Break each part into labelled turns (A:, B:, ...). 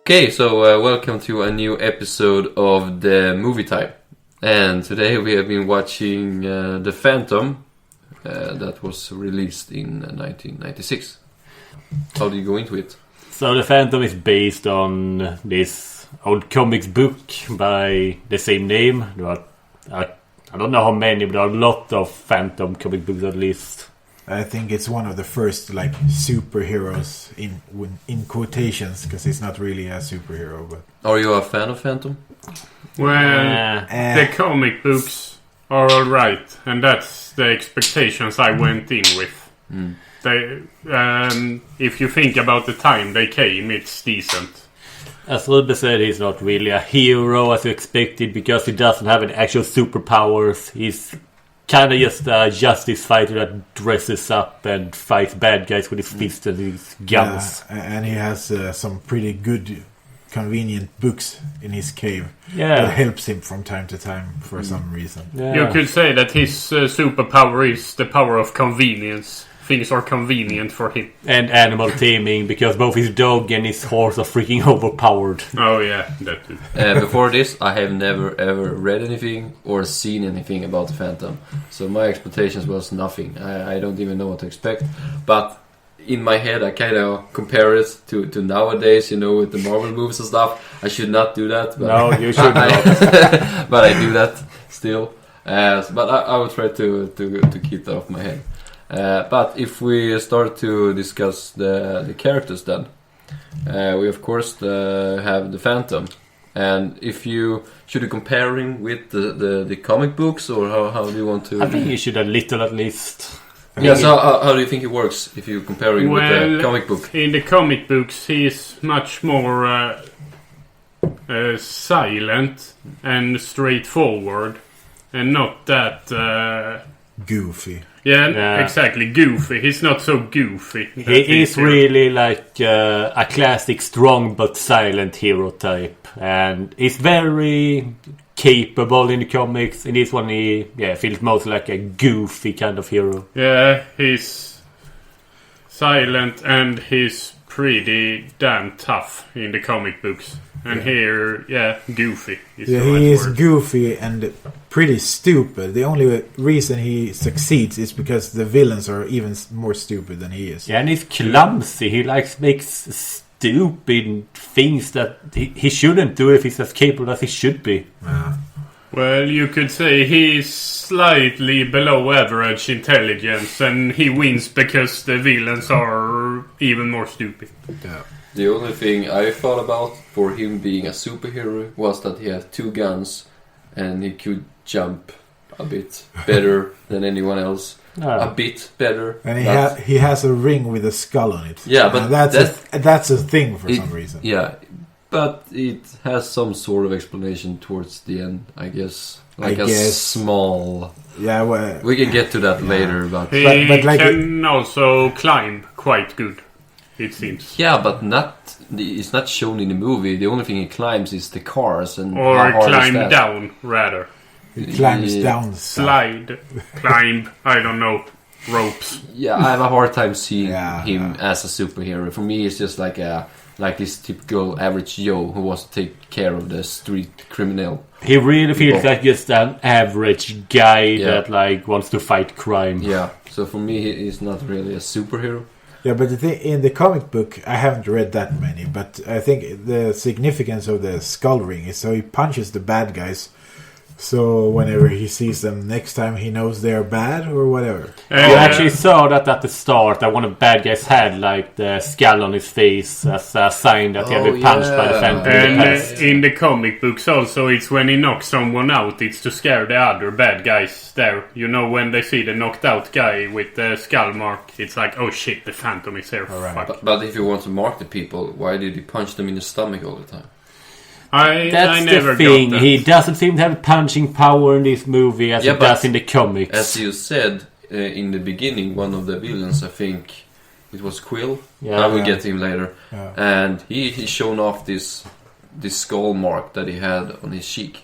A: Okay, so welcome to a new episode of the Movie Time. And today we have been watching The Phantom that was released in 1996. How do you go into it?
B: So The Phantom is based on this old comics book by the same name. There are, I don't know how many, but there are a lot of Phantom comic books at least.
C: I think it's one of the first superheroes in quotations, because he's not really a superhero. But
A: Are you a fan of Phantom?
D: Well, the comic books are alright, and that's the expectations I went in with. They, if you think about the time they came, it's decent.
B: As Rudbe said, he's not really a hero as you expected, because he doesn't have any actual superpowers. He's kind of just a justice fighter that dresses up and fights bad guys with his fists and his guns.
C: And he has some pretty good, convenient books in his cave
B: Yeah.
C: that helps him from time to time for some reason.
B: Yeah.
D: You could say that his superpower is the power of convenience. Things are convenient for him.
B: And animal taming, because both his dog and his horse are freaking overpowered.
D: Oh yeah, that too.
A: Before this, I have never ever read anything or seen anything about the Phantom. So my expectations was nothing. I don't even know what to expect. But in my head, I kind of compare it to nowadays, you know, with the Marvel movies and stuff. I should not do that. But
B: No, you should not.
A: But I do that still. But I will try to keep that off my head. But if we start to discuss the characters then, we of course have the Phantom. And if you should you compare him with the comic books, or how do you want to?
B: I think you should a little at least.
A: Yeah, so how do you think it works if you compare him with the comic book?
D: In the comic books, he is much more silent and straightforward, and not that
C: Goofy.
D: Yeah, exactly. Goofy. He's not so goofy.
B: He is really like a classic strong but silent hero type. And he's very capable in the comics. In this one he feels most like a goofy kind of hero.
D: Yeah, he's silent and he's pretty damn tough in the comic books. And here, goofy is the right
C: he is
D: word.
C: goofy and pretty stupid. The only reason he succeeds is because the villains are even more stupid than he is.
B: Yeah, and he's clumsy. He makes stupid things that he shouldn't do if he's as capable as he should be.
D: Well, you could say he's slightly below average intelligence, and he wins because the villains are even more stupid.
C: Yeah.
A: The only thing I thought about for him being a superhero was that he had 2 guns and he could jump a bit better than anyone else. A bit better.
C: And he has a ring with a skull on it.
A: Yeah, but
C: that's a thing for some reason.
A: Yeah, but it has some sort of explanation towards the end, I guess. Like a small...
C: Yeah, well,
A: we can get to that later, but...
D: He
C: like
D: can also climb quite good, it seems.
A: Yeah, but it's not shown in the movie. The only thing he climbs is the cars. And
D: or
A: how hard
D: climb
A: is that?
D: down, rather.
C: he climbs down.
D: Slide, climb, I don't know, ropes.
A: Yeah, I have a hard time seeing him
C: Yeah.
A: as a superhero. For me, it's just like this typical average Joe who wants to take care of the street criminal.
B: He really feels like just an average guy that wants to fight crime.
A: Yeah, so for me, he's not really a superhero.
C: Yeah, but the thing, in the comic book, I haven't read that many, but I think the significance of the skull ring is so he punches the bad guys. So whenever he sees them next time, he knows they're bad or whatever.
B: You actually saw that at the start, that one of the bad guys had like the skull on his face as a sign that he had been punched by the Phantom in the past.
D: And in the comic books also, it's when he knocks someone out, it's to scare the other bad guys there. You know, when they see the knocked out guy with the skull mark, it's like, oh shit, the Phantom is here.
C: Right.
D: Fuck.
A: But if you want to mark the people, why did he punch them in the stomach all the time?
B: That's
D: I never
B: the thing.
D: got that.
B: He doesn't seem to have punching power in this movie as he does in the comics.
A: As you said in the beginning, one of the villains, I think it was Quill.
B: Yeah.
A: I will get to him later.
C: Yeah.
A: And he's shown off this skull mark that he had on his cheek.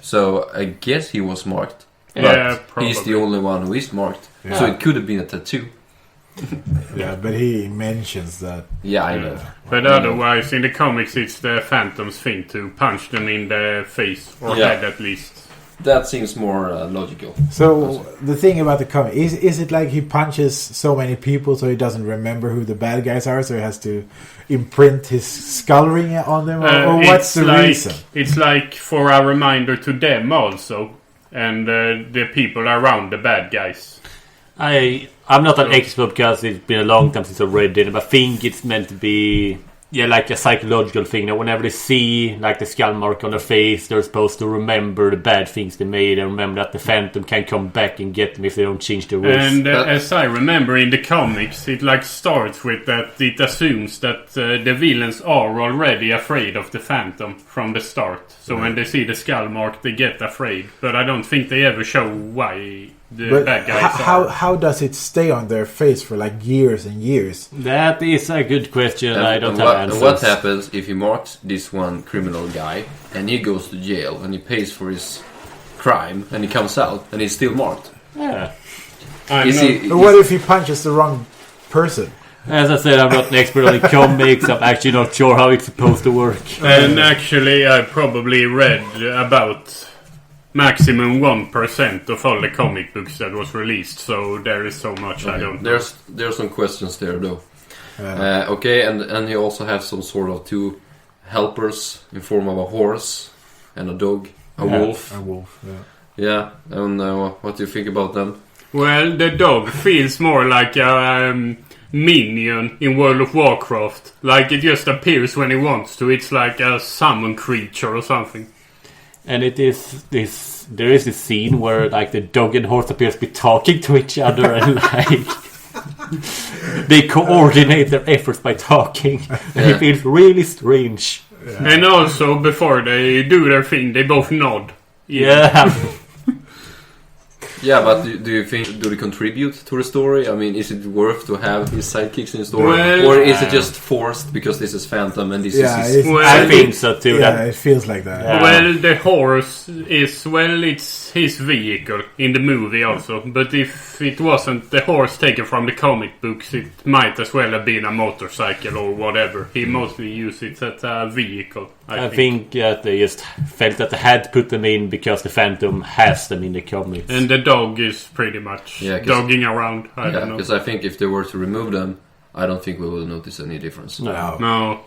A: So I guess he was marked.
D: Yeah,
A: But he's the
D: probably.
A: only one who is marked.
C: Yeah.
A: So it could have been a tattoo.
C: Yeah, but he mentions that.
A: Yeah, I know.
D: But otherwise, in the comics, it's the Phantom's thing to punch them in the face or head at least.
A: That seems more logical.
C: So the thing about the comic is it like he punches so many people so he doesn't remember who the bad guys are, so he has to imprint his skull ring on them, or what's the reason?
D: It's like for a reminder to them also, and the people around the bad guys.
B: I'm not an expert because it's been a long time since I read it, but I think it's meant to be like a psychological thing that whenever they see like the skull mark on their face, they're supposed to remember the bad things they made and remember that the Phantom can come back and get them if they don't change their ways.
D: And as I remember in the comics, it like starts with that it assumes that the villains are already afraid of the Phantom from the start. So when they see the skull mark, they get afraid. But I don't think they ever show why the bad guys are.
C: How does it stay on their face for like years and years?
B: That is a good question. I don't have answers.
A: And what happens if he marks this one criminal guy and he goes to jail and he pays for his crime and he comes out and he's still marked?
B: Yeah.
C: What if he punches the wrong person?
B: As I said, I'm not an expert on the comics. I'm actually not sure how it's supposed to work.
D: And actually, I probably read about maximum 1% of all the comic books that was released. So there is so much I don't know.
A: There's some questions there though. Okay, and he also has some sort of two helpers in form of a horse and a dog, a wolf.
C: A wolf, yeah.
A: Yeah, and what do you think about them?
D: Well, the dog feels more like a minion in World of Warcraft. Like it just appears when it wants to. It's like a summon creature or something.
B: And there is this scene where like the dog and horse appears to be talking to each other and like they coordinate their efforts by talking. And it feels really strange.
C: Yeah.
D: And also before they do their thing, they both nod.
B: Yeah.
A: Yeah, but do you think do they contribute to the story? I mean, is it worth to have his sidekicks in the story, or is it just forced because this is Phantom and this is his...
B: I think so too.
C: Yeah, it feels like that.
B: Yeah.
D: Well, the horse is it's his vehicle in the movie also. But if it wasn't the horse taken from the comic books, it might as well have been a motorcycle or whatever. He mostly used it as a vehicle. I
B: think that they just felt that they had to put them in because the Phantom has them in the comics.
D: And the dog is pretty much dogging around. I don't know.
A: Because I think if they were to remove them, I don't think we will notice any difference.
D: No.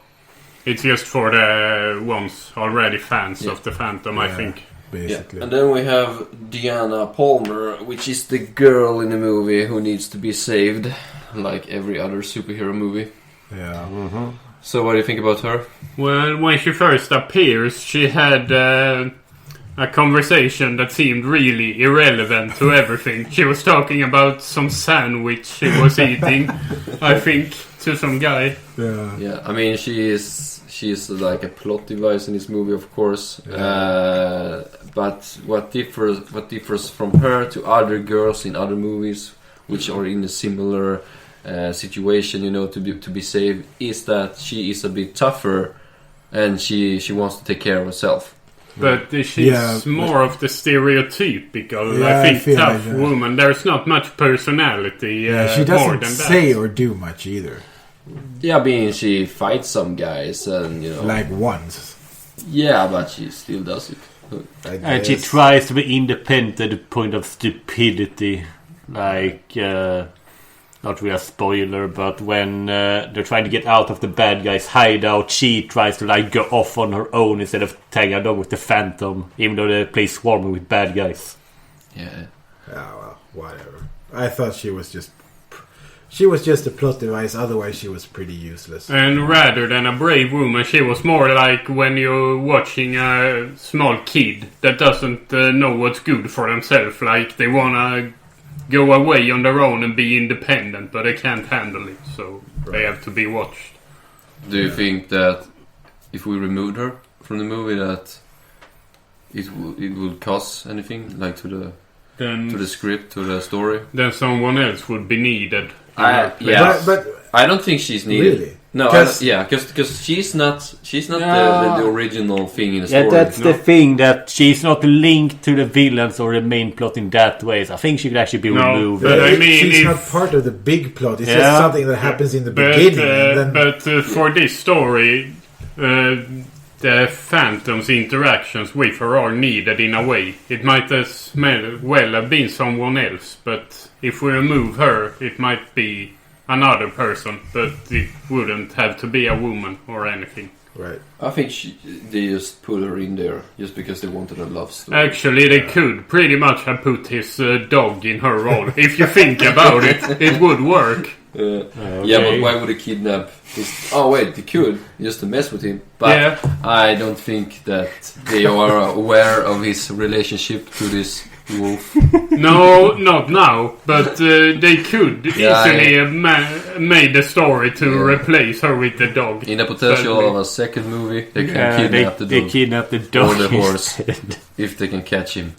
D: It's just for the ones already fans of the Phantom, I think.
C: Basically.
A: Yeah. And then we have Diana Palmer, which is the girl in the movie who needs to be saved, like every other superhero movie.
C: Yeah.
B: Mm-hmm.
A: So what do you think about her?
D: Well, when she first appears, she had a conversation that seemed really irrelevant to everything. She was talking about some sandwich she was eating, I think, to some guy.
A: Yeah. I mean, she is like a plot device in this movie, of course. But what differs from her to other girls in other movies, which are in a similar situation, to be saved, is that she is a bit tougher and she wants to take care of herself.
D: But she's more of the stereotypical, I think, tough woman. There's not much personality.
C: She doesn't say or do much either.
A: Yeah, being she fights some guys and
C: like once.
A: Yeah, but she still does it.
B: And she tries to be independent to the point of stupidity. Like, not really a spoiler, but when they're trying to get out of the bad guy's hideout, she tries to like go off on her own instead of tagging along with the Phantom, even though they play swarming with bad guys.
A: Yeah.
C: Well, whatever. I thought she was just a plot device, otherwise she was pretty useless.
D: And rather than a brave woman, she was more like when you're watching a small kid that doesn't know what's good for themselves. Like they wanna go away on their own and be independent, but they can't handle it, so they have to be watched.
A: Do you think that if we removed her from the movie, that it would cause anything, like to the script, to the story?
D: Then someone else would be needed.
A: But I don't think she's needed.
C: Really?
A: No, because she's not the original thing in the story.
B: Yeah, that's the thing, that she's not linked to the villains or the main plot in that way. So I think she could actually be removed.
D: But I mean,
C: she's not part of the big plot. It's just something that happens in the beginning.
D: But for this story, the Phantom's interactions with her are needed in a way. It might as well have been someone else, but if we remove her, it might be another person, but it wouldn't have to be a woman or anything.
C: Right.
A: I think they just put her in there just because they wanted a love story.
D: Actually, they could pretty much have put his dog in her role. If you think about it, it would work.
A: Okay. Yeah, but why would they kidnap his... Oh, wait, they could, just to mess with him. But I don't think that they are aware of his relationship to this wolf.
D: No, not now. But they could easily have made the story to replace her with the dog.
A: In the potential of a second movie, they can kidnap the dog.
B: They kidnap the dog
A: or the horse, if they can catch him.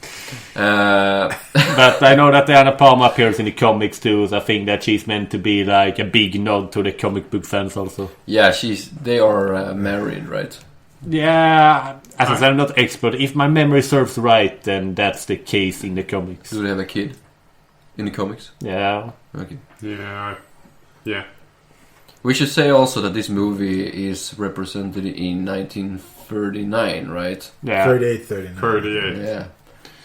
B: But I know that Anna Palmer appears in the comics too, so I think that she's meant to be like a big nod to the comic book fans also.
A: Yeah, they are married, right?
B: Yeah, as I said, I'm not expert. If my memory serves right, then that's the case in the comics.
A: Do they have a kid in the comics?
B: Yeah.
A: Okay.
D: Yeah.
A: We should say also that this movie is represented in 1939, right?
B: Yeah.
C: 38.
A: Yeah.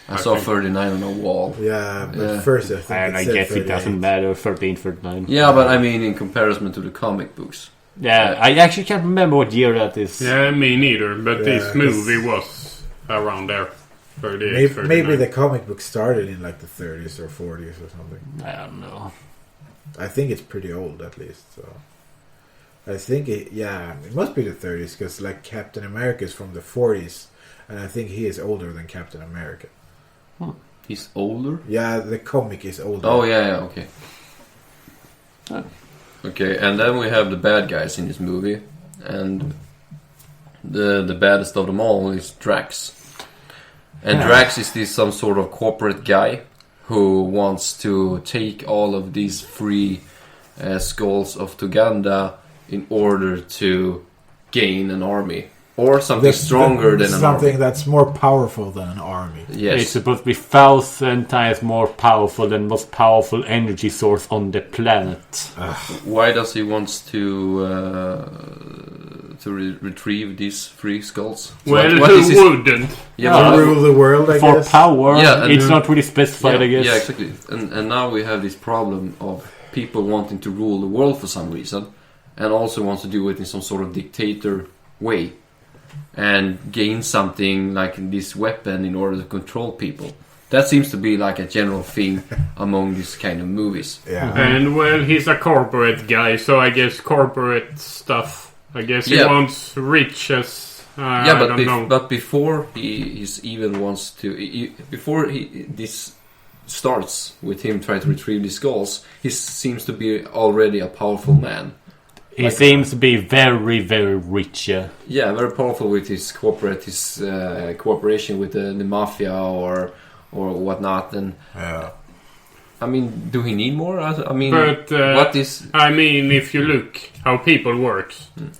A: I saw 39 on a wall.
C: Yeah, but first I think
B: and I guess 38. It doesn't matter, 13, 39.
A: Yeah, but I mean in comparison to the comic books.
B: Yeah, I actually can't remember what year that is.
D: Yeah, me neither, but this movie was around there. 38,
C: maybe the comic book started in like the 30s or 40s or something.
B: I don't know.
C: I think it's pretty old at least, so... I think it must be the 30s, because like Captain America is from the 40s, and I think he is older than Captain America.
A: He's older?
C: Yeah, the comic is older.
A: Oh, yeah, okay. Okay, and then we have the bad guys in this movie, and the baddest of them all is Drax. And Drax is this some sort of corporate guy who wants to take all of these free skulls of Tuganda in order to gain an army. Or something stronger than an army.
C: Something that's more powerful than an army.
B: Yes. It's supposed to be 1,000 times more powerful than most powerful energy source on the planet.
A: Why does he want to retrieve these free skulls?
D: Well, who wouldn't?
A: Yeah,
C: rule the world, I
B: for
C: guess.
B: For power, it's not really specified, I guess.
A: Yeah, exactly. And now we have this problem of people wanting to rule the world for some reason, and also want to do it in some sort of dictator way. And gain something like this weapon in order to control people. That seems to be like a general thing among these kind of movies.
C: Yeah.
D: And well, he's a corporate guy, so I guess corporate stuff. I guess he wants riches.
A: But before this starts with him trying to retrieve these skulls, he seems to be already a powerful man.
B: He seems to be very, very rich.
A: Yeah, very powerful with his cooperation with the mafia or whatnot. And I mean, do he need more? I mean, what is?
D: I mean, if you look how people work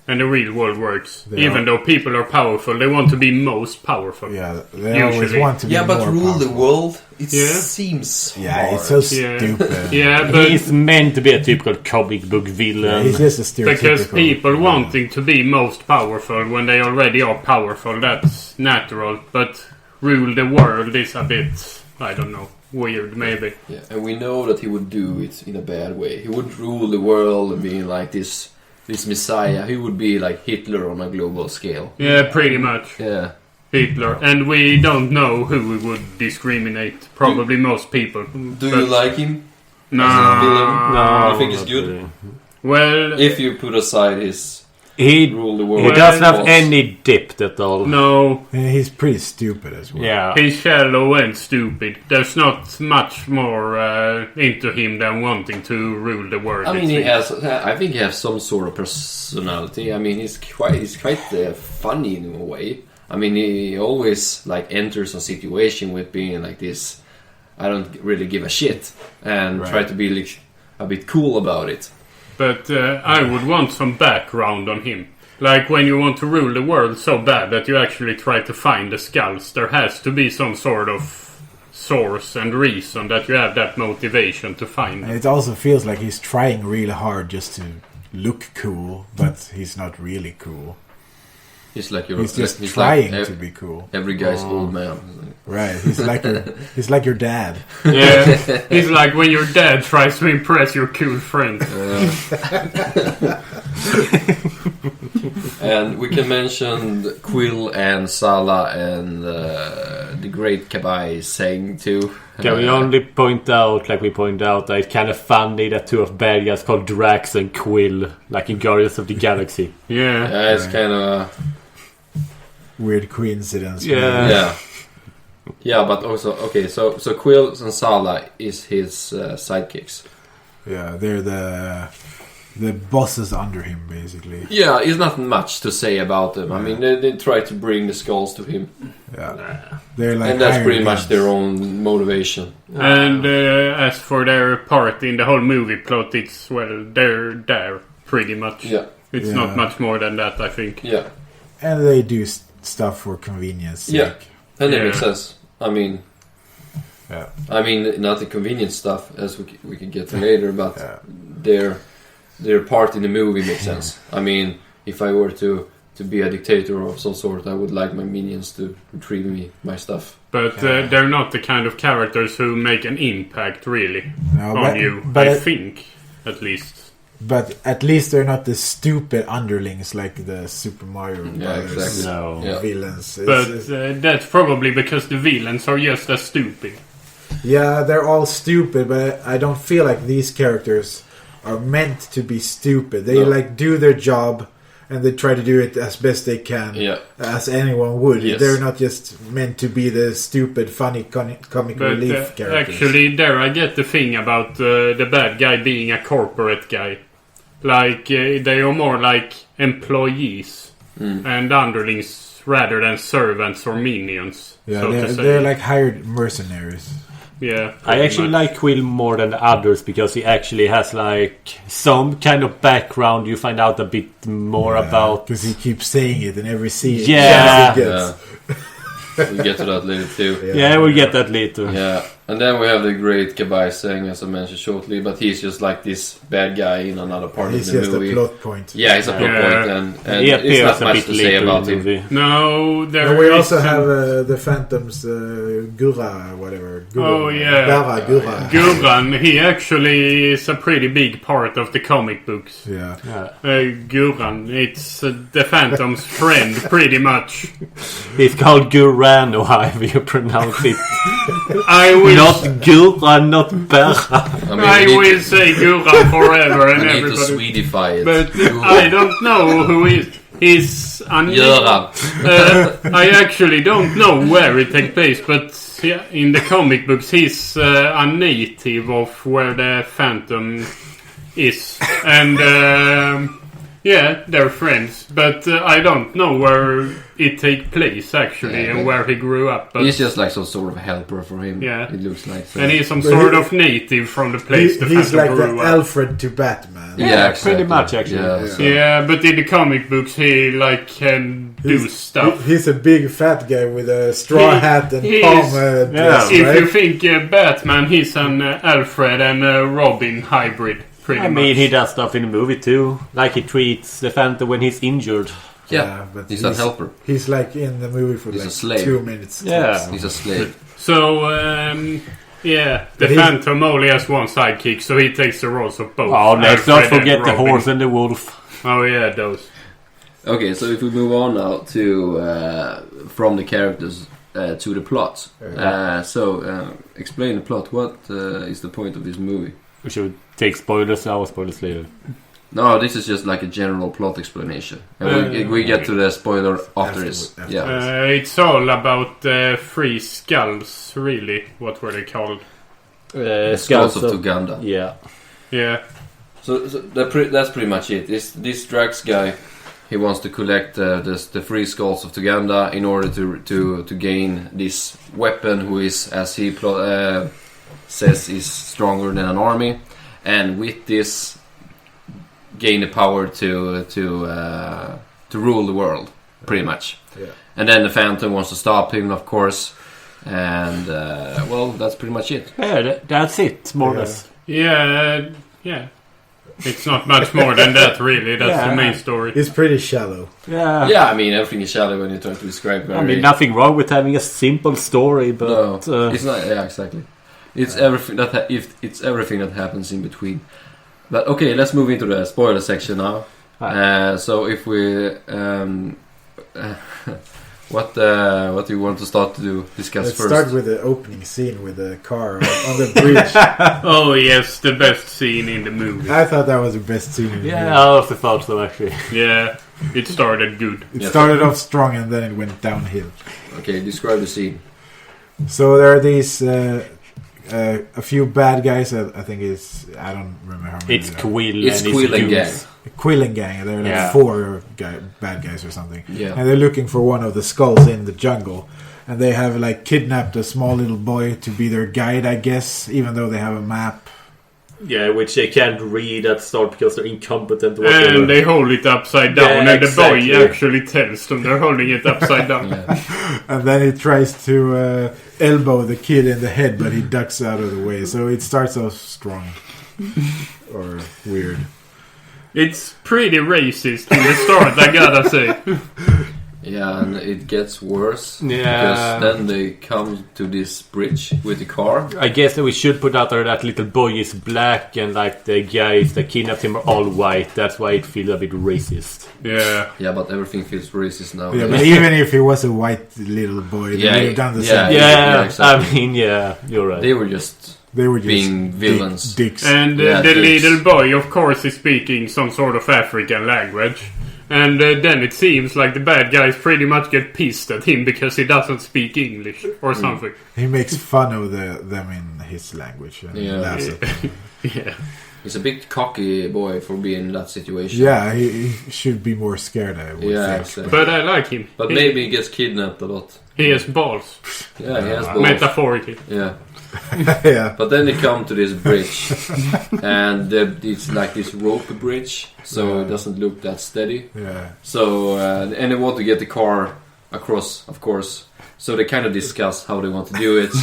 D: and the real world works, even though people are powerful, they want to be most powerful.
C: Yeah, they always want to be more
A: but rule
C: powerful.
A: the world. It seems hard.
C: It's so stupid.
D: Yeah, but
B: he's meant to be a typical comic book villain.
C: He's just a stereotypical.
D: Because people wanting to be most powerful when they already are powerful, that's natural. But rule the world is a bit, I don't know, weird maybe.
A: Yeah, and we know that he would do it in a bad way. He would rule the world and be like this messiah. He would be like Hitler on a global scale.
D: Yeah, pretty much.
A: Yeah.
D: Hitler. And we don't know who we would discriminate. Probably most people.
A: Do you like him?
D: No.
A: No. You think he's good?
D: Well,
A: if you put aside his
B: he
A: rule the world,
B: he doesn't have any depth at all.
D: No.
C: And he's pretty stupid as well.
B: Yeah.
D: He's shallow and stupid. There's not much more into him than wanting to rule the world.
A: I mean, I think he has some sort of personality. I mean, he's quite funny in a way. I mean, he always like enters a situation with being like this. I don't really give a shit, and try to be like, a bit cool about it.
D: But I would want some background on him. Like when you want to rule the world so bad that you actually try to find the skulls, there has to be some sort of source and reason that you have that motivation to find them.
C: And it also feels like he's trying really hard just to look cool, but he's not really cool.
A: He's
C: just trying to be cool.
A: Every guy's old man.
C: Right, he's like your dad.
D: Yeah, he's like when your dad tries to impress your cool friend.
A: And we can mention Quill and Sala and the Great Kabai saying too.
B: Can we only point out, like we point out, that it's kind of funny that two of bad guys called Drax and Quill, like in Guardians of the Galaxy.
D: Yeah,
A: it's kind of
C: weird coincidence.
B: Yeah.
A: Yeah, but also okay. So Quill and Sala is his sidekicks.
C: Yeah, they're the bosses under him, basically.
A: Yeah, it's not much to say about them. I mean, they try to bring the skulls to him.
C: Yeah, they're like,
A: and that's pretty much their own motivation.
D: And as for their part in the whole movie plot, it's they're there pretty much.
A: Yeah,
D: it's not much more than that, I think.
A: Yeah,
C: and they do stuff for convenience sake.
A: Yeah, and it makes sense. I mean, not the convenience stuff as we can get to later, but their part in the movie makes sense. I mean, if I were to be a dictator of some sort, I would like my minions to retrieve my stuff.
D: But they're not the kind of characters who make an impact, really, on you, I think, at least.
C: But at least they're not the stupid underlings like the Super Mario Brothers villains.
D: But that's probably because the villains are just as stupid.
C: Yeah, they're all stupid, but I don't feel like these characters are meant to be stupid. They do their job and they try to do it as best they can, as anyone would. Yes. They're not just meant to be the stupid, funny comic relief characters.
D: Actually, there I get the thing about the bad guy being a corporate guy. Like, they are more like employees and underlings rather than servants or minions.
C: Yeah, they're like hired mercenaries.
D: Yeah,
B: I actually like Quill more than the others because he actually has like some kind of background you find out a bit more about.
C: Because he keeps saying it in every scene.
B: Yeah.
A: We'll get to that later too.
B: Yeah, we'll get that later.
A: Yeah, and then we have the Great Kabai saying, as I mentioned shortly, but he's just like this bad guy in another part of the movie.
C: He's just a plot point.
A: Yeah, he's a plot point, and it's not much to say about him.
D: No,
C: we also have the Phantom's Gura, whatever. Gura.
D: Guran, he actually is a pretty big part of the comic books.
C: Yeah.
D: Guran, it's the Phantom's friend, pretty much.
B: He's called Guran, or however you pronounce it. Not Guran, not Berra.
D: I will say Guran forever and
A: I need
D: everybody.
A: to Swedify it.
D: But I don't know who he's I actually don't know where it takes place, but in the comic books he's a native of where the Phantom is. And they're friends, but I don't know where it takes place actually and where he grew up. But
A: he's just like some sort of helper for him.
D: Yeah,
A: it looks like. So.
D: And he's some sort of native from the place the
C: He's
D: Phantom
C: like
D: grew
C: the
D: up.
C: Alfred to Batman.
B: Yeah, exactly. Pretty much actually.
D: Yeah, but in the comic books he can do stuff.
C: He's a big fat guy with a straw hat and palm dress,
D: If you think Batman, he's an Alfred and a Robin hybrid. I
B: mean, he does stuff in the movie too. Like he treats the Phantom when he's injured.
A: Yeah, but he's a helper.
C: He's like in the movie for
A: a slave.
C: 2 minutes.
A: Yeah, he's a slave.
D: So, the Phantom only has one sidekick, so he takes the roles of both.
B: Oh, let's not forget the horse and the wolf.
D: Oh yeah, those.
A: Okay, so if we move on now to from the characters to the plot. Explain the plot. What is the point of this movie?
B: We should take spoilers now or spoilers later.
A: No, this is just like a general plot explanation. And we get to the spoiler after this. Yeah.
D: It's all about three skulls, really. What were they called?
A: The skulls of Tuganda.
B: Yeah.
D: Yeah.
A: So that's pretty much it. This Drax guy, he wants to collect the three skulls of Tuganda in order to gain this weapon, who is, as he says, is stronger than an army. And with this gain the power to rule the world, pretty much.
C: Yeah.
A: And then the Phantom wants to stop him, of course. And well, that's pretty much it.
B: Yeah, that's it, more or less.
D: Yeah. It's not much more than that, really. That's the main story.
C: It's pretty shallow.
B: Yeah.
A: Yeah, I mean, everything is shallow when you try to describe.
B: I mean, nothing wrong with having a simple story, but
A: No, it's not. Yeah, exactly. It's everything that it's everything that happens in between. But okay, let's move into the spoiler section now. So if we what do you want to start to discuss
C: Let's
A: first?
C: start with the opening scene with the car on the bridge.
D: Oh yes, the best scene in the movie.
C: I thought that was the best scene in the movie.
B: I also thought so, actually.
D: Yeah, it started good.
C: It started off strong and then it went downhill.
A: Okay, describe the scene.
C: So there are these a few bad guys. I think I don't remember how many.
B: It's Quill
A: It's
B: and
A: Quill and
B: his
A: gang.
B: goons.
C: Quilling gang. They're like 4 bad guys or something.
A: Yeah.
C: And they're looking for one of the skulls in the jungle. And they have like kidnapped a small little boy to be their guide, I guess, even though they have a map.
B: Yeah, which they can't read at start because they're incompetent. Or whatever.
D: And they hold it upside down,
B: Yeah,
D: and
B: exactly.
D: the boy actually tells them they're holding it upside down.
A: Yeah.
C: And then he tries to elbow the kid in the head, but he ducks out of the way. So it starts off strong. Or weird.
D: It's pretty racist from the start, I gotta say.
A: Yeah, and it gets worse.
B: Yeah.
A: Because then they come to this bridge with the car.
B: I guess that we should put out there that little boy is black and like the guys that kidnapped him are all white. That's why it feels a bit racist.
D: Yeah.
A: Yeah, but everything feels racist now.
C: Yeah, but even if he was a white little boy, they would have done the same.
B: Yeah,
A: exactly.
B: I mean, yeah, you're right.
A: They were just being villains.
C: Dicks.
D: And
A: Yeah,
D: the
A: dicks.
D: little boy, of course, is speaking some sort of African language. And then it seems like the bad guys pretty much get pissed at him because he doesn't speak English or something.
C: He makes fun of them in his language and laughs at them.
D: Yeah.
A: He's a bit cocky boy for being in that situation.
C: Yeah, he should be more scared, I would think.
A: Exactly.
D: But I like him.
A: But maybe he gets kidnapped a lot.
D: He has balls.
A: Yeah, he has balls.
D: Metaphorically.
A: Yeah.
C: Yeah.
A: But then they come to this bridge, and it's like this rope bridge, so it doesn't look that steady.
C: Yeah.
A: So and they want to get the car across, of course. So they kind of discuss how they want to do it.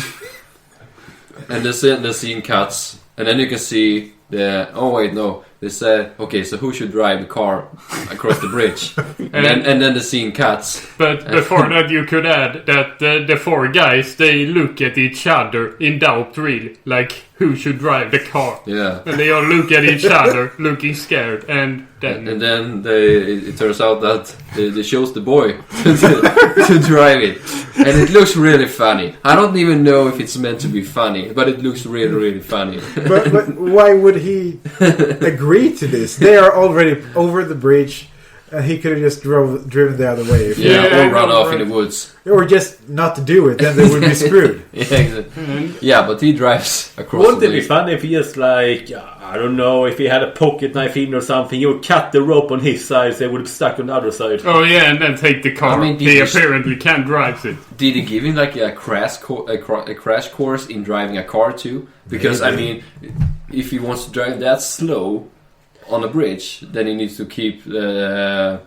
A: And the scene cuts, and then you can see they said, okay, so who should drive the car across the bridge? and then the scene cuts.
D: But before that, you could add that the 4 guys, they look at each other in doubt, really. Like, who should drive the car?
A: Yeah.
D: And they all look at each other, looking scared. And then
A: it turns out that they chose the boy to drive it. And it looks really funny. I don't even know if it's meant to be funny, but it looks really, really funny.
C: But why would he agree to this? They are already over the bridge, and he could have just driven the other way.
A: Or run off in the woods.
C: Or just not to do it, then they would be screwed.
A: Yeah, exactly. Yeah, but he drives across
B: Wouldn't
A: the
B: it be
A: bridge.
B: funny if he just like, I don't know, if he had a pocket knife in or something, he would cut the rope on his side so he would be stuck on the other side.
D: oh yeah, and then take the car.
A: I mean,
D: He apparently can't drive it.
A: Did he give him like a crash course in driving a car too? Because I mean, if he wants to drive that slow on a bridge, then he needs to keep the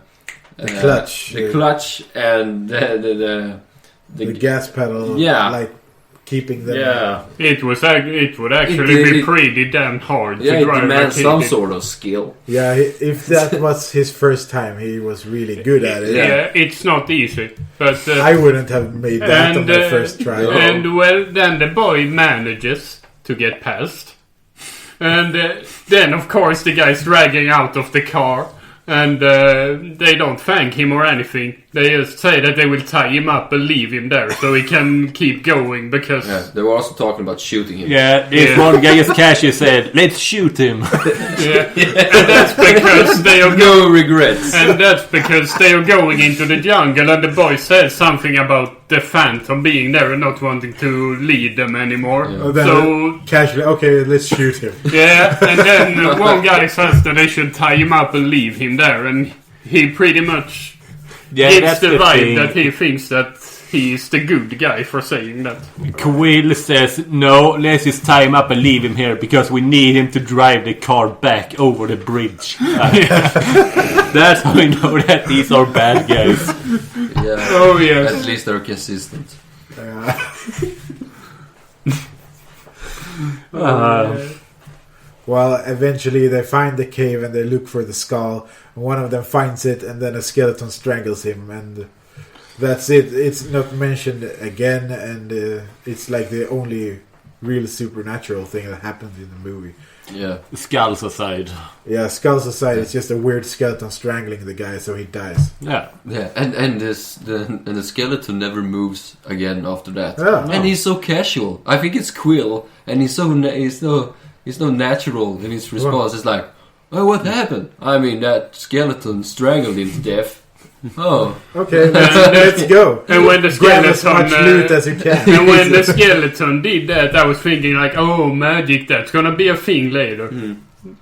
A: clutch and
C: The gas pedal,
A: Yeah.
C: like keeping them.
B: Yeah.
D: It would actually be pretty damn hard
A: Yeah,
D: to
A: it
D: drive
A: demands
D: like
A: some
D: he did.
A: sort of skill.
C: Yeah, if that was his first time, he was really good at it.
D: Yeah, it's not easy. But
C: I wouldn't have made that on my first try.
A: no.
D: and well, then the boy manages to get past. And then, of course, the guy's dragging out of the car. And they don't thank him or anything. They just say that they will tie him up and leave him there so he can keep going because...
A: Yeah, they were also talking about shooting him.
B: Yeah, this one guy just casually said, let's shoot him.
D: Yeah. And that's because they are
A: No regrets.
D: And that's because they are going into the jungle and the boy says something about the Phantom being there and not wanting to lead them anymore.
A: Yeah.
C: Oh, then
D: So,
C: casually, okay, let's shoot him.
D: yeah, and then one guy says that they should tie him up and leave him there and he pretty much gives
B: that's
D: the
B: the
D: vibe
B: thing.
D: that he thinks that he is the good guy for saying that.
B: Quill says, no, let's just tie him up and leave him here because we need him to drive the car back over the bridge. That's how we know that these are bad guys.
A: Yeah.
D: Oh, yes.
A: At least they're consistent.
C: Well, eventually they find the cave and they look for the skull. And one of them finds it, and then a skeleton strangles him, and that's it. It's not mentioned again, and it's like the only real supernatural thing that happens in the movie.
A: Yeah.
B: Skulls aside.
C: Yeah, skulls aside, it's just a weird skeleton strangling the guy, so he dies.
B: Yeah.
A: Yeah, and the skeleton never moves again after that.
C: Yeah.
A: And he's so casual. I think it's Quill, and he's so natural in his response. It's like, oh, what happened? I mean, that skeleton strangled him to death. Oh,
C: Okay, let's go.
D: And when the
C: Grab as much loot
D: skeleton,
C: as you can.
D: and when the skeleton did that, I was thinking like, oh, magic, that's gonna be a thing later.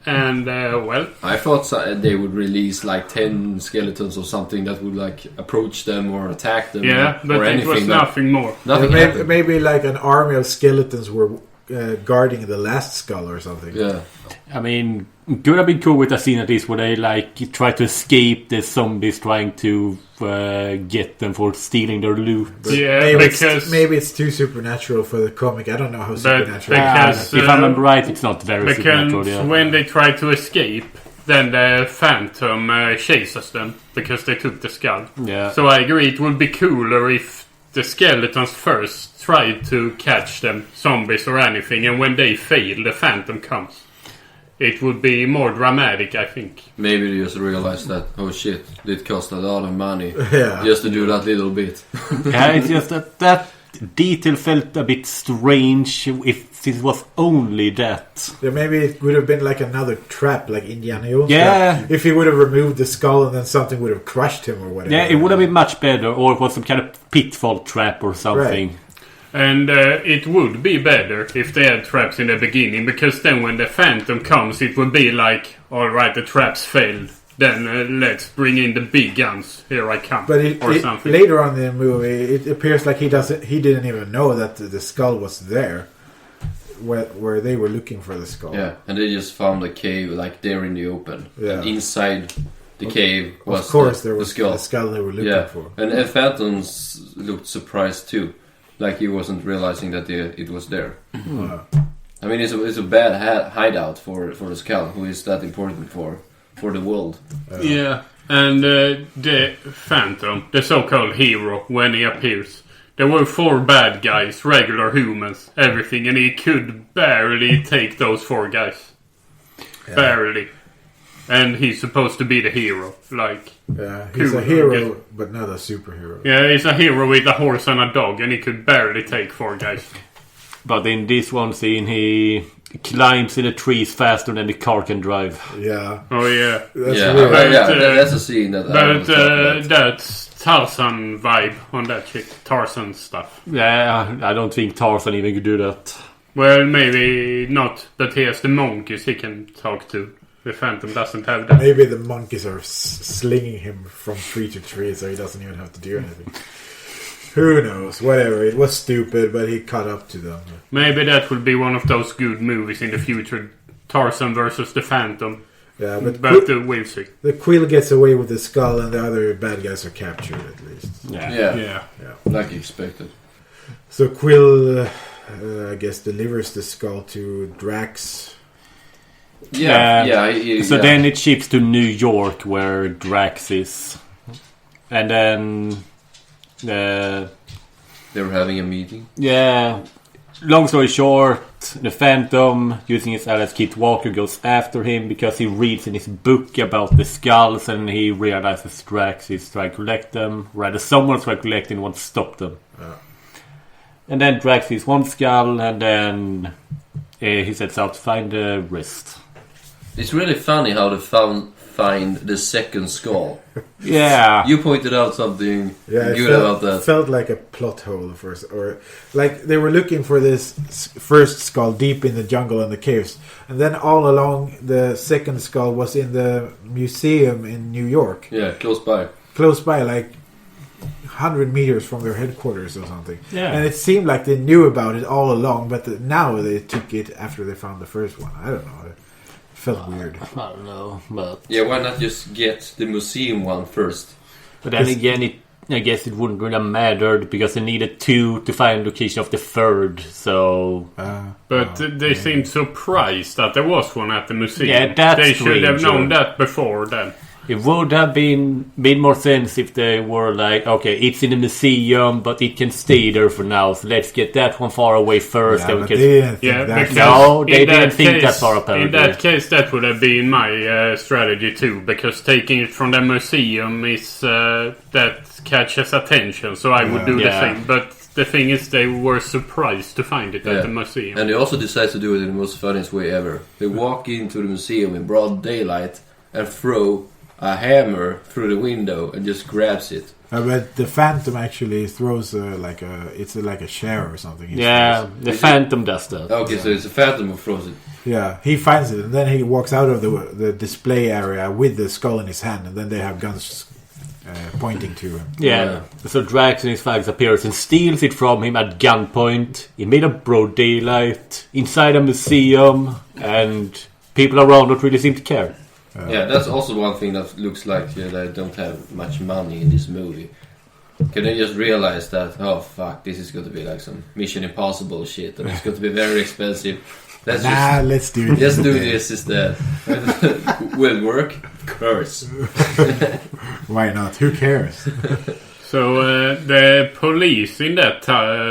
D: And well,
A: I thought they would release like 10 skeletons or something that would like approach them or attack them.
D: yeah,
A: or
D: but it
A: anything.
D: was nothing more.
A: Nothing
C: maybe,
A: happened.
C: maybe like an army of skeletons were guarding the last skull or something.
A: Yeah.
B: I mean, could have been cool with a scene at least where they like try to escape the zombies trying to get them for stealing their loot.
D: Yeah,
C: maybe it's too supernatural for the comic. I don't know how supernatural.
D: because-
B: If I remember right, it's not very supernatural.
D: Because
B: Yeah.
D: when they try to escape, then the Phantom chases them because they took the skull.
B: Yeah.
D: So I agree, it would be cooler if the skeletons first tried to catch them, zombies or anything, and when they fail, the Phantom comes. It would be more dramatic, I think.
A: Maybe they just realized that, oh shit, it cost a lot of money
C: Yeah.
A: just to do that little bit.
B: Yeah, it's just that detail felt a bit strange if it was only that.
C: Yeah, maybe it would have been like another trap, like Indiana Jones.
B: Yeah.
C: trap. If he would have removed the skull and then something would have crushed him or whatever.
B: Yeah, it would have been much better, or it was some kind of pitfall trap or something.
D: And it would be better if they had traps in the beginning, because then when the Phantom comes, it would be like, alright, the traps failed. Then let's bring in the big guns. Here I come.
C: But
D: something.
C: later on in the movie, it appears like he didn't even know that the skull was there, where they were looking for the skull.
A: Yeah, and they just found a cave like there in the open.
C: Yeah.
A: And inside the cave was
C: Of course, there
A: the
C: was
A: skull.
C: the skull they were looking
A: Yeah,
C: for.
A: and Phantoms looked surprised too, like he wasn't realizing that it was there. I mean, it's a bad hideout for the skull, who is that important for the world.
D: Yeah, and the Phantom, the so-called hero, when he appears, there were 4 bad guys, regular humans, everything, and he could barely take those 4 guys.
C: Yeah.
D: Barely. And he's supposed to be the hero, like...
C: Yeah, he's
D: Cool,
C: a hero,
D: yeah.
C: but not a superhero.
D: Yeah, he's a hero with a horse and a dog, and he could barely take 4 guys.
B: But in this one scene, he climbs in the trees faster than the car can drive.
C: Yeah,
D: Oh, yeah.
C: that's
A: Yeah,
C: weird.
D: But,
A: that's a scene that I was
D: But
A: talking about.
D: that's Tarzan vibe on that chick. Tarzan stuff.
B: Yeah, I don't think Tarzan even could do that.
D: Well, maybe not, but he has the monkeys he can talk to. The Phantom doesn't have that.
C: Maybe the monkeys are slinging him from tree to tree, so he doesn't even have to do anything. Who knows? Whatever. It was stupid, but he caught up to them.
D: Maybe that will be one of those good movies in the future. Tarzan versus the Phantom.
C: Yeah, but
D: We'll see.
C: the Quill gets away with the skull, and the other bad guys are captured at least.
A: Yeah, like expected.
C: So Quill, I guess, delivers the skull to Drax.
B: So then it ships to New York, where Drax is. And then...
A: they were having a meeting.
B: Yeah. Long story short, the Phantom, using his alias Kit Walker, goes after him because he reads in his book about the skulls and he realizes Drax is trying to collect them. Rather, someone's trying to collect them and wants to stop them. And then Drax sees one skull and then he sets out to find the rest.
A: It's really funny how they find the second skull.
B: Yeah.
A: You pointed out something
C: Yeah,
A: good about
C: it
A: that.
C: felt like a plot hole first, or like they were looking for this first skull deep in the jungle and the caves, and then all along the second skull was in the museum in New York,
A: Yeah, close by.
C: close by, like 100 meters from their headquarters or something.
B: Yeah.
C: And it seemed like they knew about it all along, but now they took it after they found the first one. I don't know. It felt weird.
B: I don't know, but
A: Yeah, why not just get the museum one first?
B: but then again, I guess it wouldn't really matter because they needed 2 to find location of the 3rd. So
D: But they seemed surprised that there was one at the museum.
B: Yeah, that's
D: they should have
B: stranger.
D: known that before then.
B: it would have made more sense if they were like, okay, it's in the museum, but it can stay there for now. So let's get that one far away first.
C: Yeah,
B: then we
C: but
B: can-
C: they didn't think
D: Yeah,
C: that.
D: because
B: No, they
D: in that
B: didn't think
D: case-
B: that far apparently.
D: In that case, that would have been my strategy too, because taking it from the museum is that catches attention. So I would do the
B: Yeah.
D: same. But the thing is, they were surprised to find it
A: Yeah.
D: at the museum.
A: And they also decide to do it in the most funniest way ever. They walk into the museum in broad daylight and throw a hammer through the window and just grabs it.
C: But the Phantom actually throws like a chair or something. he
B: Yeah,
C: throws.
B: the Phantom does that.
A: Okay, so it's a phantom who throws it.
C: Yeah, he finds it, and then he walks out of the display area with the skull in his hand, and then they have guns pointing to him.
B: Yeah. So Drax and his thugs appears and steals it from him at gunpoint. He made a broad daylight inside a museum, and people around don't really seem to care.
A: Yeah, that's also one thing that looks like they don't have much money in this movie. Can they just realize that, oh fuck, this is going to be like some Mission Impossible shit, and it's going to be very expensive.
C: Let's do this.
A: Just do this instead. Will it work? Curse.
C: Why not? Who cares?
D: So the police in that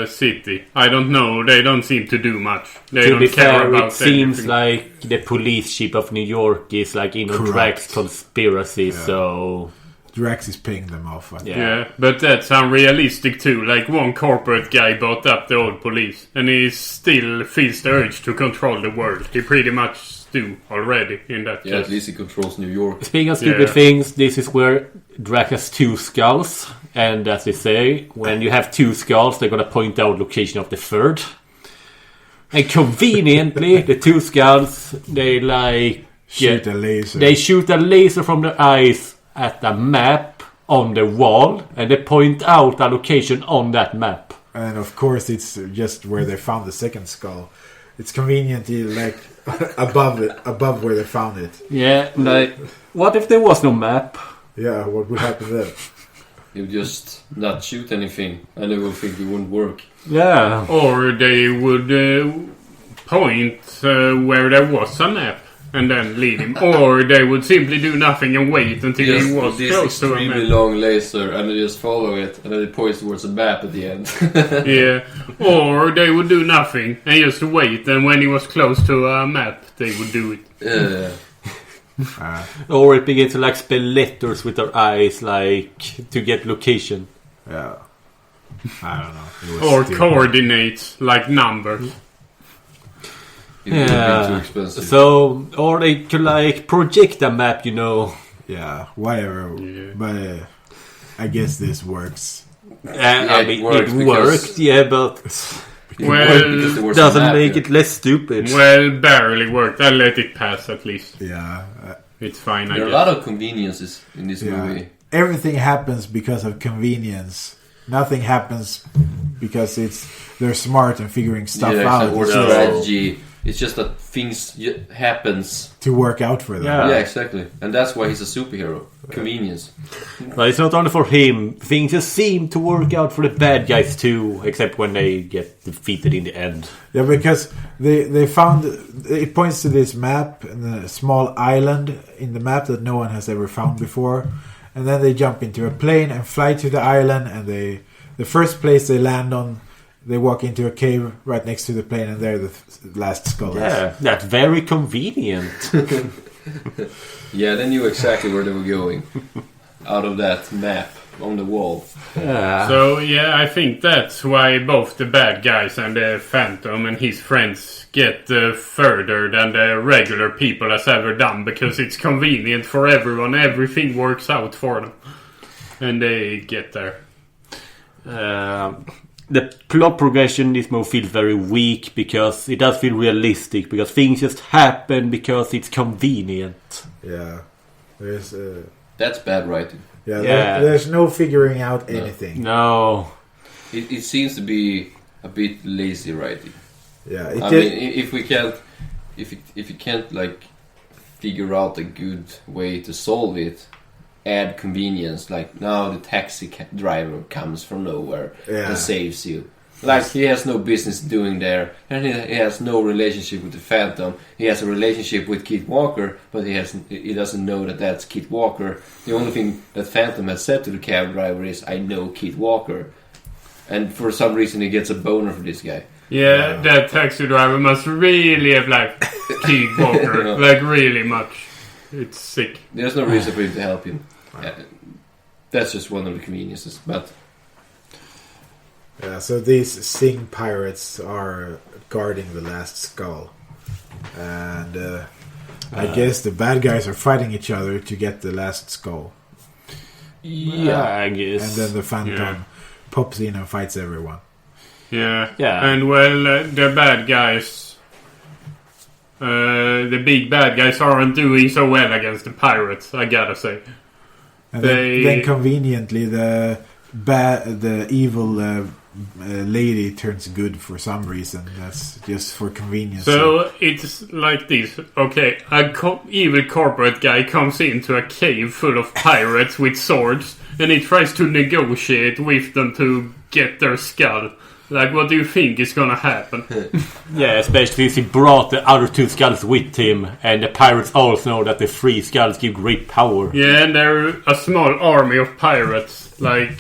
D: city, I don't know, they don't seem to do much. They
B: To
D: don't
B: be
D: care
B: fair,
D: about
B: it seems
D: anything.
B: like the police chief of New York is like in a
C: Correct.
B: Drax conspiracy, so...
C: Drax is paying them off. I think.
D: Yeah, but that's unrealistic too. Like one corporate guy bought up the old police, and he still feels the urge to control the world. He pretty much do already in that
A: Yeah, at
D: case.
A: least he controls New York.
B: Speaking of stupid
D: Yeah.
B: things, this is where Drax has 2 skulls, and as they say, when you have 2 skulls, they're gonna point out location of the 3rd. And conveniently, the 2 skulls, they like...
C: Shoot a laser.
B: They shoot a laser from their eyes at a map on the wall, and they point out a location on that map.
C: And of course, it's just where they found the second skull. It's conveniently like above where they found it.
B: Yeah, like, what if there was no map?
C: Yeah, what would happen then?
A: He would just not shoot anything, and they will think it wouldn't work.
B: Yeah.
D: Or they would point where there was a map and then lead him. Or they would simply do nothing and wait until he
A: Just
D: was
A: this
D: close to a
A: extremely
D: map.
A: long laser, and they just follow it, and then it points towards a map at the end.
D: Yeah. Or they would do nothing and just wait, and when he was close to a map, they would do it.
A: Yeah.
B: Or it begins to like spell letters with their eyes, like, to get location.
C: Yeah. I don't know. It was
D: Or
C: stupid.
D: coordinates, like numbers.
A: It would have been too expensive.
B: So, or they could like project a map, you know.
C: Yeah, whatever.
D: Yeah.
C: But I guess this works.
B: I mean,
A: it works
B: it
A: because-
B: worked, yeah, but
A: It worked because there
D: Well,
A: was a
B: doesn't
A: map,
B: make
A: yeah.
B: it less stupid.
D: well, barely worked. I'll let it pass at least.
C: Yeah.
D: It's fine, I
A: There are a
D: guess.
A: lot of conveniences in this
C: Yeah.
A: movie.
C: Everything happens because of convenience. Nothing happens because they're smart and figuring stuff out.
A: Or
C: It's just
A: strategy. It's just that things happens.
C: to work out for them.
B: Yeah.
A: Yeah, exactly. And that's why he's a superhero. Convenience.
B: But it's not only for him. Things just seem to work out for the bad guys too, except when they get defeated in the end.
C: Yeah, because they found it points to this map and a small island in the map that no one has ever found before, and then they jump into a plane and fly to the island. And the first place they land on, they walk into a cave right next to the plane, and there the last skull is.
B: Yeah, that's very convenient.
A: Yeah, they knew exactly where they were going. Out of that map on the wall.
B: Yeah.
D: So, yeah, I think that's why both the bad guys and the Phantom and his friends get further than the regular people has ever done, because it's convenient for everyone. Everything works out for them. And they get there.
B: The plot progression in this movie feels very weak because it does feel realistic, because things just happen because it's convenient.
C: Yeah, there's
A: That's bad writing.
C: Yeah. There's no figuring out anything.
B: No.
A: It seems to be a bit lazy writing.
C: Yeah.
A: I mean, if you can't like figure out a good way to solve it, add convenience. Like now the taxi driver comes from nowhere and saves you. Like he has no business doing there, and he has no relationship with the Phantom. He has a relationship with Kit Walker, but he doesn't know that that's Kit Walker. The only thing that Phantom has said to the cab driver is, "I know Kit Walker," and for some reason he gets a boner for this guy.
D: Yeah, that taxi driver must really have liked Kit Walker, like really much. It's sick.
A: There's no reason for him to help him. That's just one of the conveniences, but.
C: Yeah, so these Sing pirates are guarding the last skull. And I guess the bad guys are fighting each other to get the last skull.
B: Yeah, I guess.
C: And then the Phantom pops in and fights everyone.
D: Yeah.
B: Yeah.
D: And the bad guys, the big bad guys aren't doing so well against the pirates, I gotta say.
C: And then conveniently the evil lady turns good for some reason. That's just for convenience.
D: So it's like this. Okay, evil corporate guy comes into a cave full of pirates with swords, and he tries to negotiate with them to get their skull. Like, what do you think is gonna happen?
B: Yeah, especially since he brought the other 2 skulls with him, and the pirates also know that the 3 skulls give great power.
D: Yeah, and they're a small army of pirates. Like,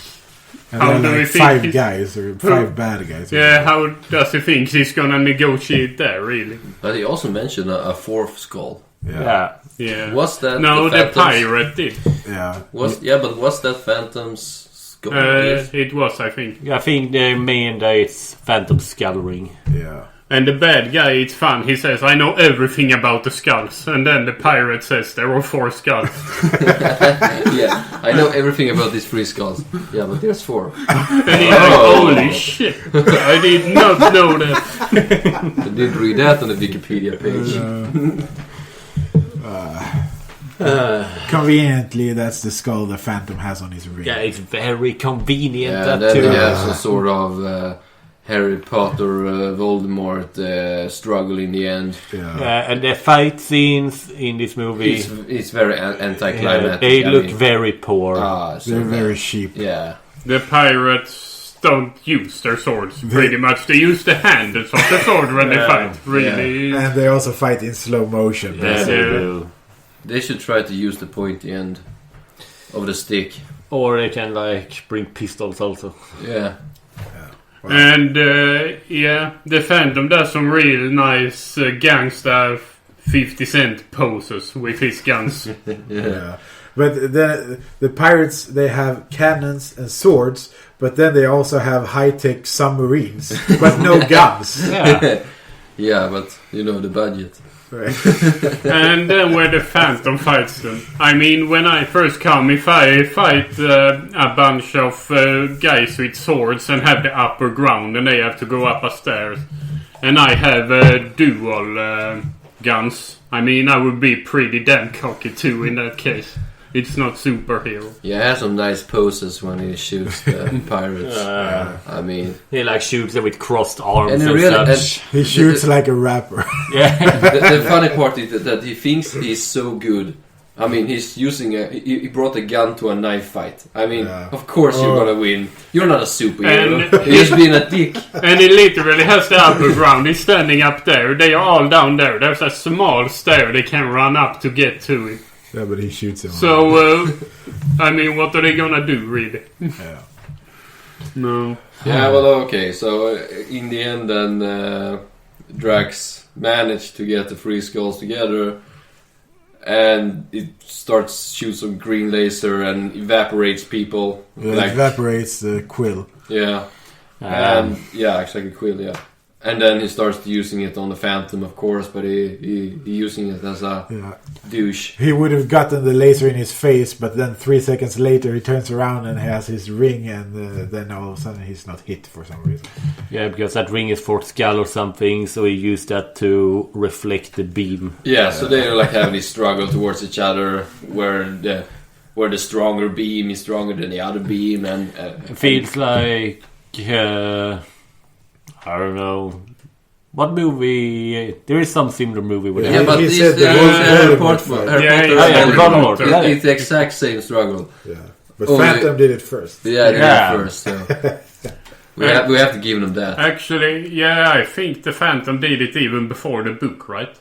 C: and
D: how
C: then
D: do we
C: like
D: think
C: 5 guys or 5 bad guys.
D: Yeah, how does he think he's gonna negotiate there, really?
A: But he also mentioned a 4th skull.
B: Yeah.
A: Was that
D: the pirate did.
C: Yeah.
A: But was that Phantom's skull?
D: It was, I think.
B: I think the main is Phantom Skull Ring.
C: Yeah.
D: And the bad guy, it's fun. He says, "I know everything about the skulls." And then the pirate says, "There were 4 skulls."
A: Yeah, I know everything about these 3 skulls. Yeah, but there's 4.
D: And he's like, "Holy shit. I did not know that."
A: I did read that on the Wikipedia page.
C: Conveniently, that's the skull the Phantom has on his ring.
B: Yeah, it's very convenient.
A: Yeah, then he has some sort of Harry Potter, Voldemort struggle in the end.
B: Yeah. And the fight scenes in this movie...
A: It's very anticlimactic.
B: They look very poor.
C: They're very cheap.
A: Yeah.
D: The pirates don't use their swords, pretty much. They use the handles of the sword when they fight, really.
C: Yeah. And they also fight in slow motion.
B: Yeah, they do.
A: They should try to use the pointy end of the stick.
B: Or they can, like, bring pistols also.
A: Yeah.
C: Wow.
D: And, the Phantom does some real nice gangsta 50 Cent poses with his guns.
C: Yeah. But the pirates, they have cannons and swords, but then they also have high-tech submarines, but no guns.
B: Yeah.
A: Yeah, but, the budget.
C: Right.
D: And then where the Phantom fights them. I mean, when I first come, if I fight a bunch of guys with swords and have the upper ground and they have to go up a stairs, and I have dual guns, I mean, I would be pretty damn cocky too in that case. It's not superhero.
A: Yeah, he has some nice poses when he shoots the pirates. I mean...
B: He shoots them with crossed arms
A: and
B: such.
C: He shoots like a rapper.
B: Yeah.
A: The funny part is that he thinks he's so good. I mean, he's using he brought a gun to a knife fight. I mean, of course you're gonna win. You're not a superhero. You're just being a dick.
D: And he literally has the upper ground. He's standing up there. They are all down there. There's a small stair they can run up to get to it.
C: Yeah, but he shoots him.
D: So, I mean, what are they gonna do, really?
C: Yeah.
D: No.
A: Yeah, well, okay. So, in the end, then Drax managed to get the 3 skulls together, and it starts shoot some green laser and evaporates people.
C: Yeah, it evaporates the quill.
A: Yeah. And actually quill. Yeah. And then he starts using it on the Phantom, of course, but he using it as a douche.
C: He would have gotten the laser in his face, but then 3 seconds later he turns around and has his ring, and then all of a sudden he's not hit for some reason.
B: Yeah, because that ring is for skull or something, so he used that to reflect the beam.
A: Yeah, so they're having this struggle towards each other, where where the stronger beam is stronger than the other beam, and
B: It feels like I don't know. What movie? There is some similar movie with
A: yeah,
B: that.
A: but
C: he
A: it's
C: said the
A: Harry
C: Voldemort
A: Potter.
C: fight.
A: Harry
D: Yeah,
A: Potter
D: yeah,
A: and
B: Voldemort.
A: Voldemort.
B: Yeah.
A: It's the exact same struggle.
C: Yeah. But
A: Oh,
C: Phantom did it first.
A: Yeah, they
B: Yeah.
A: did it first. So. we have to give them that.
D: Actually, yeah, I think the Phantom did it even before the book, right?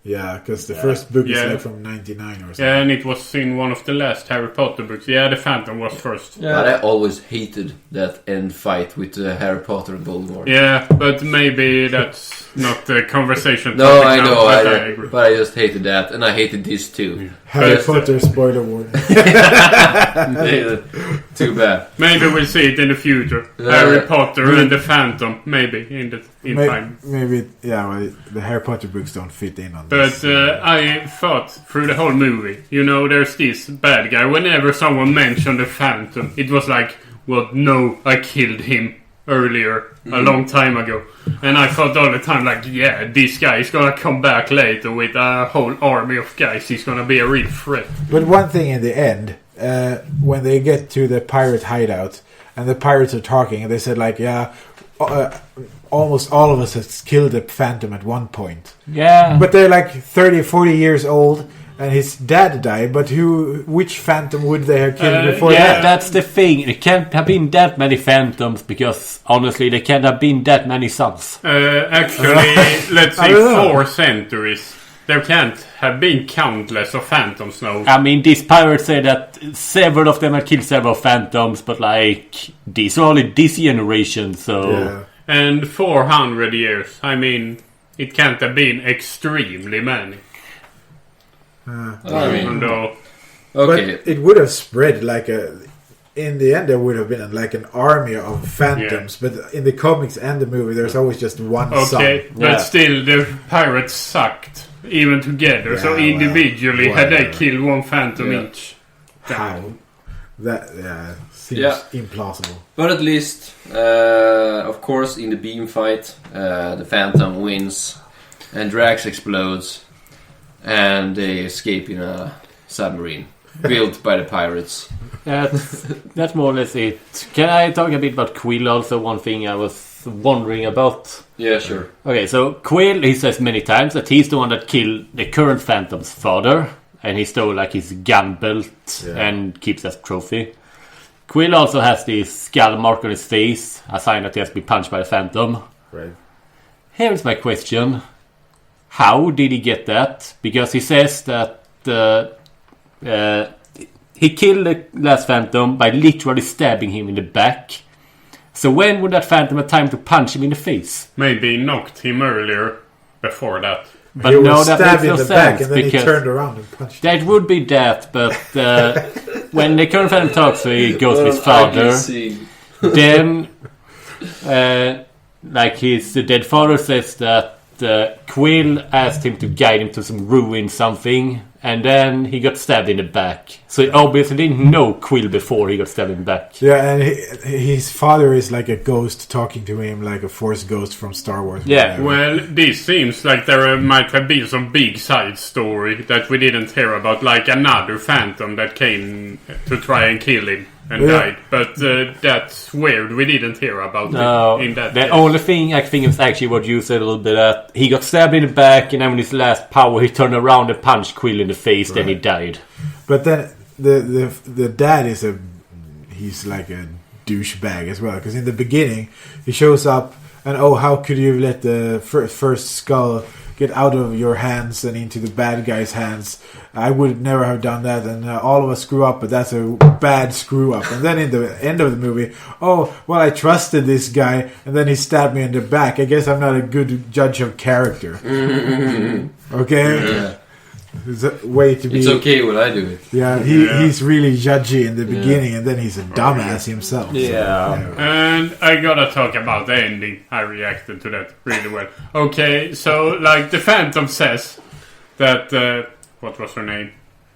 C: Yeah, because the first book is
D: Yeah.
C: like from 99 or something.
D: Yeah, and it was in one of the last Harry Potter books. Yeah, the Phantom was first.
A: But I always hated that end fight with Harry Potter and Voldemort.
D: Yeah, but maybe that's not the conveation
A: No,
D: topic
A: I
D: now,
A: know,
D: but I agree.
A: but I just hated that, and I hated this too.
C: Harry
D: But-
C: Potter spoiler warning.
A: Too bad.
D: Maybe we'll see it in the future.
A: Yeah.
D: Harry Potter and the Phantom, maybe in time.
C: Maybe, yeah, well, the Harry Potter books don't fit in on
D: But
C: this.
D: I thought through the whole movie, there's this bad guy. Whenever someone mentioned the Phantom, it was like, well, no, I killed him earlier, a long time ago. And I thought all the time, like, yeah, this guy is gonna come back later with a whole army of guys. He's gonna be a real threat.
C: But one thing in the end, when they get to the pirate hideout and the pirates are talking, and they said like, yeah, almost all of us has killed the Phantom at one point.
B: Yeah.
C: But they're like 30, 40 years old, and his dad died. But which Phantom would they have killed before
B: yeah,
C: that?
B: that's the thing. It can't have been that many Phantoms because honestly, there can't have been that many sons.
D: Actually, let's
C: I
D: say
C: don't know.
D: 4 centuries. There can't have been countless of Phantoms now.
B: I mean, these pirates say that several of them have killed several Phantoms, but like these are only this generation, so
C: Yeah.
D: And 400 years. I mean, it can't have been extremely many.
A: I mean,
D: Though,
A: okay.
C: But it would have spread like in the end, there would have been like an army of Phantoms. But in the comics and the movie, there's always just one
D: okay,
C: son.
D: but
B: Yeah.
D: still, the pirates sucked even together. so
C: Yeah, well,
D: individually, had they
C: whatever.
D: killed one Phantom
A: Yeah.
D: each.
C: How? That seems
A: Yeah.
C: implausible.
A: But at least, of course, in the beam fight, the Phantom wins, and Drax explodes, and they escape in a submarine built by the pirates.
B: that's more or less it. Can I talk a bit about Quill also? One thing I was wondering about.
A: Yeah, sure.
B: Okay, so Quill, he says many times that he's the one that killed the current Phantom's father, and he stole like his gun belt and keeps that trophy. Quill also has this skull mark on his face, a sign that he has to be punched by the Phantom.
C: Right.
B: Here's my question. How did he get that? Because he says that he killed the last Phantom by literally stabbing him in the back. So when would that Phantom have time to punch him in the face?
D: Maybe knocked him earlier before that.
B: But
C: he was
B: no, that
C: stabbed
B: makes no
C: in the back,
B: sense
C: and then he
B: because
C: turned around and punched.
B: that would be that. But when the current Phantom talks, so he goes with his father. Then, like his dead father says that Quill asked him to guide him to some ruin something, and then he got stabbed in the back. So he obviously didn't know Quill before he got stabbed in the back.
C: Yeah, and his father is like a ghost talking to him, like a Force ghost from Star Wars. or
B: Yeah,
C: whatever.
D: Well, this seems like there might have been some big side story that we didn't hear about, like another Phantom that came to try and kill him and died. But that's weird. We didn't hear about
B: No,
D: it in that
B: the
D: case.
B: only thing I think is actually what you said a little bit that he got stabbed in the back, and then with his last power, he turned around and punched Quill in the face. Then he died.
C: But then the dad he's like a douchebag as well, because in the beginning he shows up and how could you let the first skull get out of your hands and into the bad guy's hands? I would never have done that, and all of us screw up, but that's a bad screw up. And then in the end of the movie, I trusted this guy, and then he stabbed me in the back. I guess I'm not a good judge of character. Okay?
A: Yeah.
C: It's a way to be.
A: It's okay when I do it.
C: Yeah, he's really judgy in the beginning, and then he's a dumbass himself.
B: Yeah.
D: And I gotta talk about the ending. I reacted to that really well. Okay, so like the Phantom says that what was her name?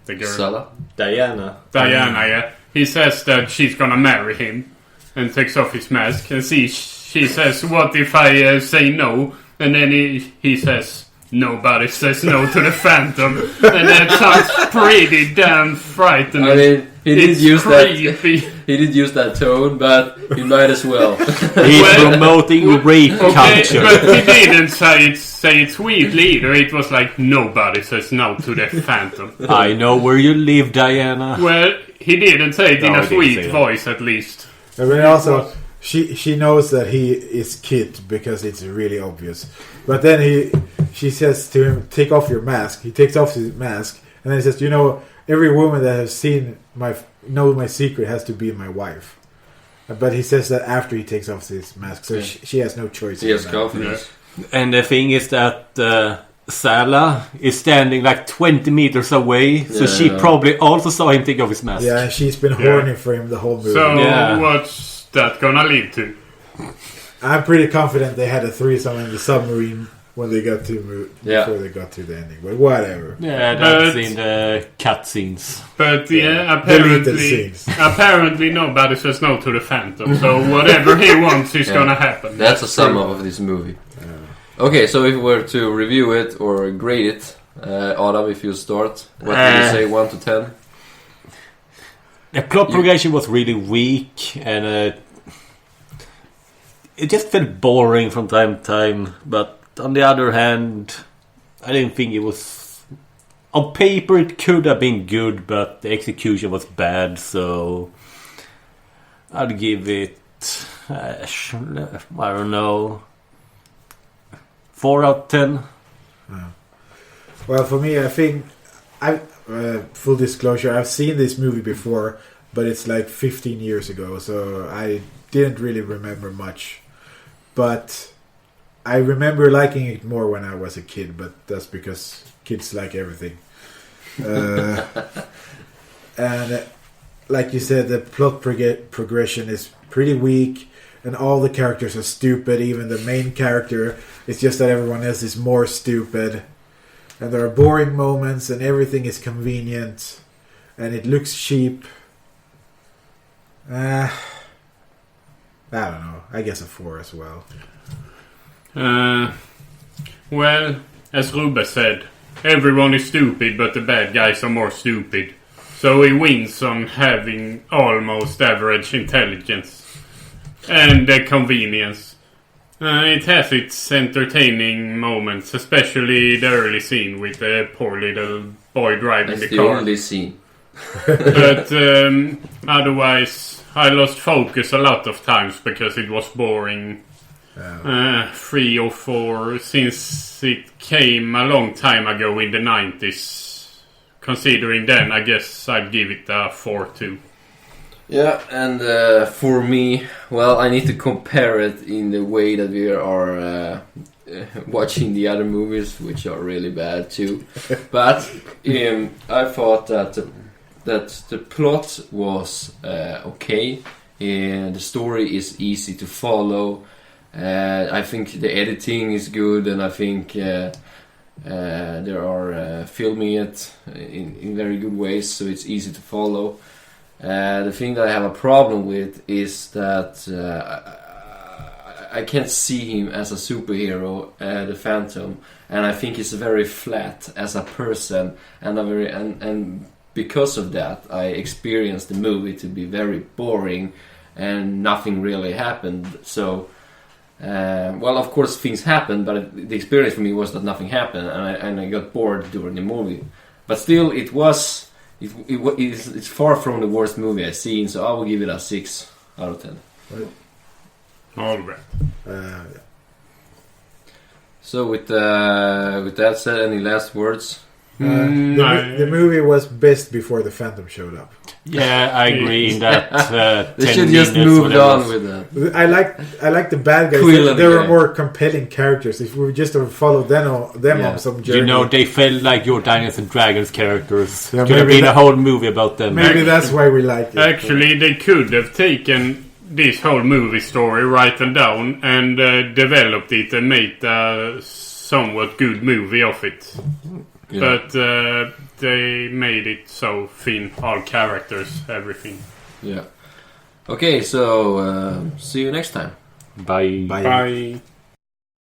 D: The girl
A: Sala?
E: Diana.
D: Diana. Yeah, he says that she's gonna marry him, and takes off his mask. And she says, "What if I say no?" And then he says, nobody says no to the Phantom. And that sounds pretty damn frightening.
A: I mean, he did use
D: creepy.
A: that. He did use that tone, but he might as well.
B: He's promoting rape culture.
D: But he didn't say it sweetly either. It was like, nobody says no to the Phantom.
B: I know where you live, Diana.
D: Well, he didn't say it in
B: No,
D: a
B: he didn't
D: sweet
B: say that.
D: voice, at least.
C: I mean, also, she knows that he is Kit because it's really obvious. But then she says to him, take off your mask. He takes off his mask, and then he says, every woman that has seen my secret has to be my wife. But he says that after he takes off his mask, so she has no choice.
A: He has
C: that.
A: confidence.
B: And the thing is that Sala is standing like 20 meters away, so she probably also saw him take off his mask.
C: Yeah, and she's been horny for him the whole movie.
D: So what's that gonna lead to?
C: I'm pretty confident they had a threesome in the submarine when they got to before they got to the ending. But whatever.
B: Yeah, that's in the cutscenes.
D: But
C: Deleted scenes.
D: apparently nobody says no to the Phantom. So whatever he wants is gonna happen.
A: That's a sum up of this movie. Okay, so if we were to review it or grade it, Adam, if you start, what would you say, 1 to 10?
B: The plot progression was really weak, and it just felt boring from time to time. But on the other hand, I didn't think it was... On paper, it could have been good, but the execution was bad, so... I'd give it... I don't know... 4 out of 10.
C: Well, for me, I think... full disclosure, I've seen this movie before, but it's like 15 years ago, so I didn't really remember much. But I remember liking it more when I was a kid, but that's because kids like everything. And like you said, the plot progression is pretty weak, and all the characters are stupid. Even the main character, it's just that everyone else is more stupid. And there are boring moments, and everything is convenient, and it looks cheap. I don't know. I guess a 4 as well.
D: Well, as Ruba said, everyone is stupid, but the bad guys are more stupid. So he wins on having almost average intelligence. And convenience. It has its entertaining moments, especially the early scene with the poor little boy driving
A: That's
D: the car.
A: the only scene.
D: But otherwise, I lost focus a lot of times because it was boring. 3 or 4, since it came a long time ago in the 90s. Considering then, I guess I'd give it a 4 too.
A: Yeah, and for me, well, I need to compare it in the way that we are watching the other movies, which are really bad too. But I thought that the plot was okay, and the story is easy to follow. I think the editing is good, and I think they are filming it in very good ways, so it's easy to follow. The thing that I have a problem with is that I can't see him as a superhero, the Phantom, and I think he's very flat as a person, and because of that, I experienced the movie to be very boring, and nothing really happened. So, well, of course things happened, but the experience for me was that nothing happened, and I got bored during the movie. But still, it's far from the worst movie I've seen, so I will give it a 6 out of 10.
C: Right.
D: All right.
A: So with that said, any last words?
C: The movie was best before the Phantom showed up.
B: Yeah, I agree in that.
A: They
B: 10
A: should just
B: minutes,
A: move
B: whatever.
A: on with that.
C: I like the bad guys.
A: Quill
C: They were
A: guy.
C: more compelling characters. If we just followed them on some journey.
B: You know, they felt like your Dungeons and Dragons characters.
C: Yeah,
B: Could have
C: maybe
B: been a whole movie about them.
C: maybe that's why we like it.
D: Actually, they could have taken this whole movie story, written down, and developed it and made a somewhat good movie of it.
A: Yeah.
D: But they made it so thin, all characters, everything.
A: Yeah. Okay, so see you next time.
B: Bye.
C: Bye.
D: Bye.